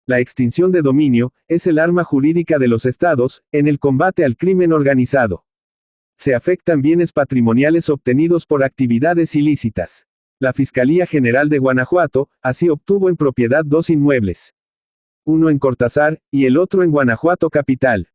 La extinción de dominio es el arma jurídica de los estados en el combate al crimen organizado. Se afectan bienes patrimoniales obtenidos por actividades ilícitas. La Fiscalía General de Guanajuato así obtuvo en propiedad 2 inmuebles. Uno en Cortázar y el otro en Guanajuato capital.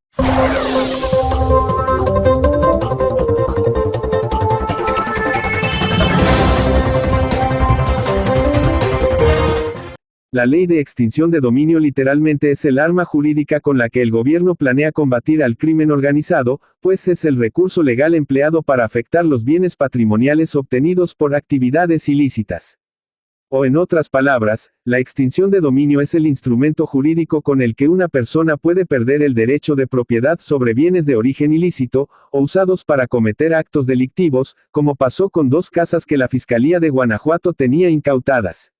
La ley de extinción de dominio literalmente es el arma jurídica con la que el gobierno planea combatir al crimen organizado, pues es el recurso legal empleado para afectar los bienes patrimoniales obtenidos por actividades ilícitas. O en otras palabras, la extinción de dominio es el instrumento jurídico con el que una persona puede perder el derecho de propiedad sobre bienes de origen ilícito, o usados para cometer actos delictivos, como pasó con 2 casas que la Fiscalía de Guanajuato tenía incautadas.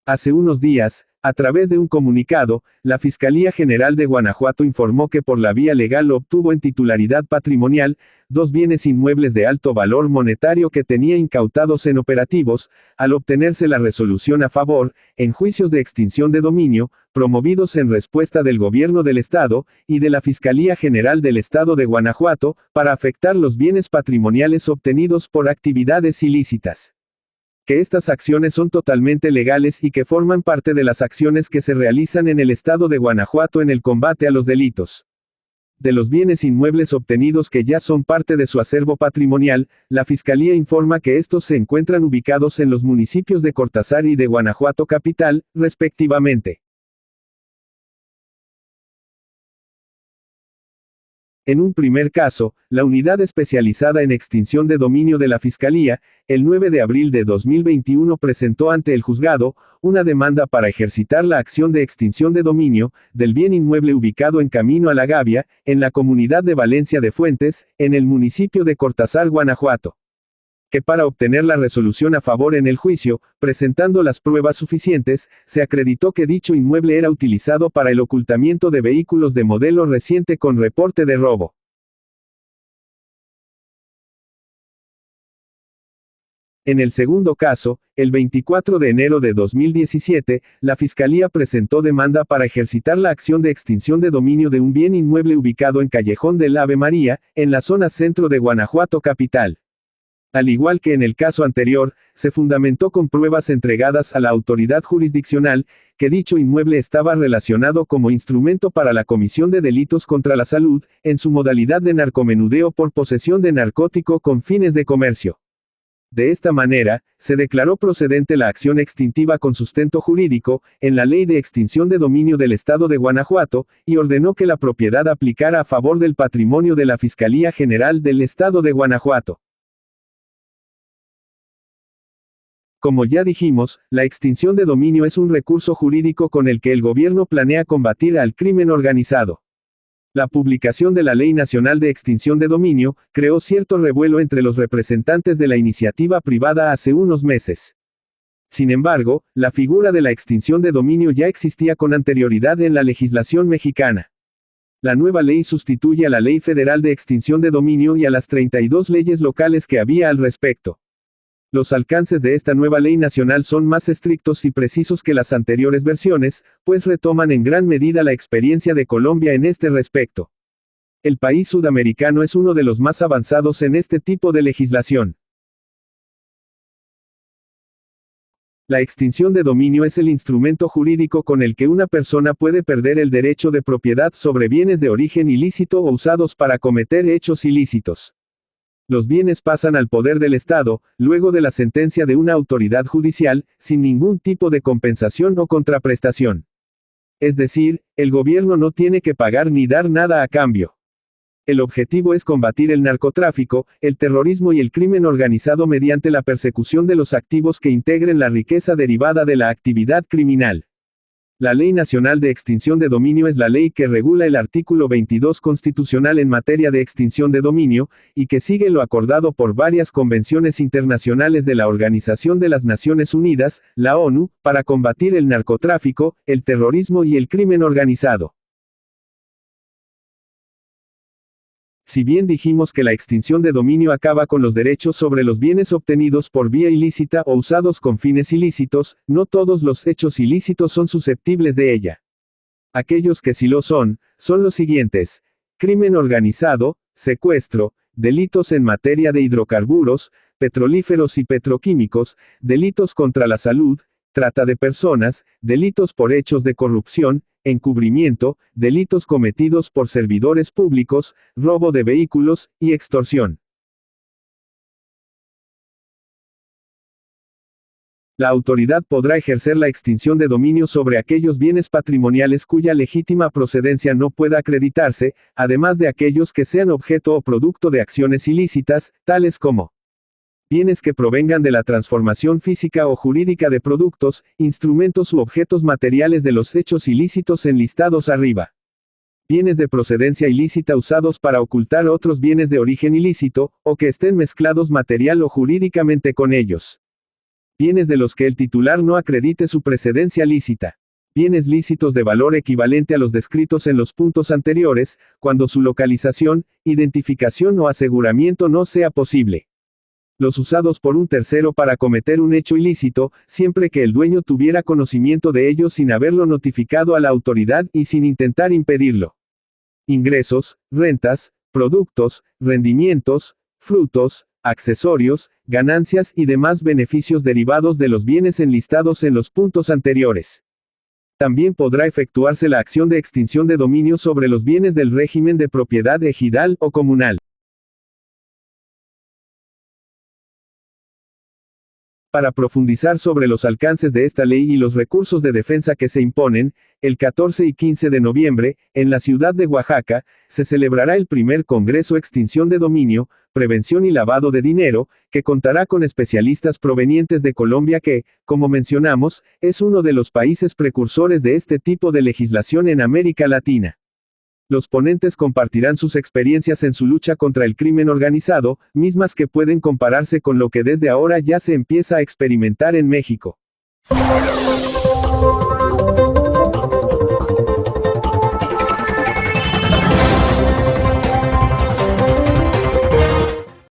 Hace unos días, a través de un comunicado, la Fiscalía General de Guanajuato informó que por la vía legal obtuvo en titularidad patrimonial 2 bienes inmuebles de alto valor monetario que tenía incautados en operativos, al obtenerse la resolución a favor, en juicios de extinción de dominio, promovidos en respuesta del Gobierno del Estado y de la Fiscalía General del Estado de Guanajuato, para afectar los bienes patrimoniales obtenidos por actividades ilícitas. Que estas acciones son totalmente legales y que forman parte de las acciones que se realizan en el estado de Guanajuato en el combate a los delitos. De los bienes inmuebles obtenidos que ya son parte de su acervo patrimonial, la Fiscalía informa que estos se encuentran ubicados en los municipios de Cortázar y de Guanajuato capital, respectivamente. En un primer caso, la Unidad Especializada en Extinción de Dominio de la Fiscalía, el 9 de abril de 2021 presentó ante el juzgado una demanda para ejercitar la acción de extinción de dominio del bien inmueble ubicado en Camino a la Gavia, en la comunidad de Valencia de Fuentes, en el municipio de Cortázar, Guanajuato. Que para obtener la resolución a favor en el juicio, presentando las pruebas suficientes, se acreditó que dicho inmueble era utilizado para el ocultamiento de vehículos de modelo reciente con reporte de robo. En el segundo caso, el 24 de enero de 2017, la Fiscalía presentó demanda para ejercitar la acción de extinción de dominio de un bien inmueble ubicado en Callejón del Ave María, en la zona centro de Guanajuato capital. Al igual que en el caso anterior, se fundamentó con pruebas entregadas a la autoridad jurisdiccional, que dicho inmueble estaba relacionado como instrumento para la comisión de delitos contra la salud, en su modalidad de narcomenudeo por posesión de narcótico con fines de comercio. De esta manera, se declaró procedente la acción extintiva con sustento jurídico, en la Ley de Extinción de Dominio del Estado de Guanajuato, y ordenó que la propiedad aplicara a favor del patrimonio de la Fiscalía General del Estado de Guanajuato. Como ya dijimos, la extinción de dominio es un recurso jurídico con el que el gobierno planea combatir al crimen organizado. La publicación de la Ley Nacional de Extinción de Dominio creó cierto revuelo entre los representantes de la iniciativa privada hace unos meses. Sin embargo, la figura de la extinción de dominio ya existía con anterioridad en la legislación mexicana. La nueva ley sustituye a la Ley Federal de Extinción de Dominio y a las 32 leyes locales que había al respecto. Los alcances de esta nueva ley nacional son más estrictos y precisos que las anteriores versiones, pues retoman en gran medida la experiencia de Colombia en este respecto. El país sudamericano es uno de los más avanzados en este tipo de legislación. La extinción de dominio es el instrumento jurídico con el que una persona puede perder el derecho de propiedad sobre bienes de origen ilícito o usados para cometer hechos ilícitos. Los bienes pasan al poder del Estado, luego de la sentencia de una autoridad judicial, sin ningún tipo de compensación o contraprestación. Es decir, el gobierno no tiene que pagar ni dar nada a cambio. El objetivo es combatir el narcotráfico, el terrorismo y el crimen organizado mediante la persecución de los activos que integren la riqueza derivada de la actividad criminal. La Ley Nacional de Extinción de Dominio es la ley que regula el artículo 22 constitucional en materia de extinción de dominio, y que sigue lo acordado por varias convenciones internacionales de la Organización de las Naciones Unidas, la ONU, para combatir el narcotráfico, el terrorismo y el crimen organizado. Si bien dijimos que la extinción de dominio acaba con los derechos sobre los bienes obtenidos por vía ilícita o usados con fines ilícitos, no todos los hechos ilícitos son susceptibles de ella. Aquellos que sí lo son los siguientes: crimen organizado, secuestro, delitos en materia de hidrocarburos, petrolíferos y petroquímicos, delitos contra la salud, trata de personas, delitos por hechos de corrupción, encubrimiento, delitos cometidos por servidores públicos, robo de vehículos, y extorsión. La autoridad podrá ejercer la extinción de dominio sobre aquellos bienes patrimoniales cuya legítima procedencia no pueda acreditarse, además de aquellos que sean objeto o producto de acciones ilícitas, tales como bienes que provengan de la transformación física o jurídica de productos, instrumentos u objetos materiales de los hechos ilícitos enlistados arriba. Bienes de procedencia ilícita usados para ocultar otros bienes de origen ilícito, o que estén mezclados material o jurídicamente con ellos. Bienes de los que el titular no acredite su precedencia lícita. Bienes lícitos de valor equivalente a los descritos en los puntos anteriores, cuando su localización, identificación o aseguramiento no sea posible. Los usados por un tercero para cometer un hecho ilícito, siempre que el dueño tuviera conocimiento de ello sin haberlo notificado a la autoridad y sin intentar impedirlo. Ingresos, rentas, productos, rendimientos, frutos, accesorios, ganancias y demás beneficios derivados de los bienes enlistados en los puntos anteriores. También podrá efectuarse la acción de extinción de dominio sobre los bienes del régimen de propiedad ejidal o comunal. Para profundizar sobre los alcances de esta ley y los recursos de defensa que se imponen, el 14 y 15 de noviembre, en la ciudad de Oaxaca, se celebrará el primer Congreso Extinción de Dominio, Prevención y Lavado de Dinero, que contará con especialistas provenientes de Colombia que, como mencionamos, es uno de los países precursores de este tipo de legislación en América Latina. Los ponentes compartirán sus experiencias en su lucha contra el crimen organizado, mismas que pueden compararse con lo que desde ahora ya se empieza a experimentar en México.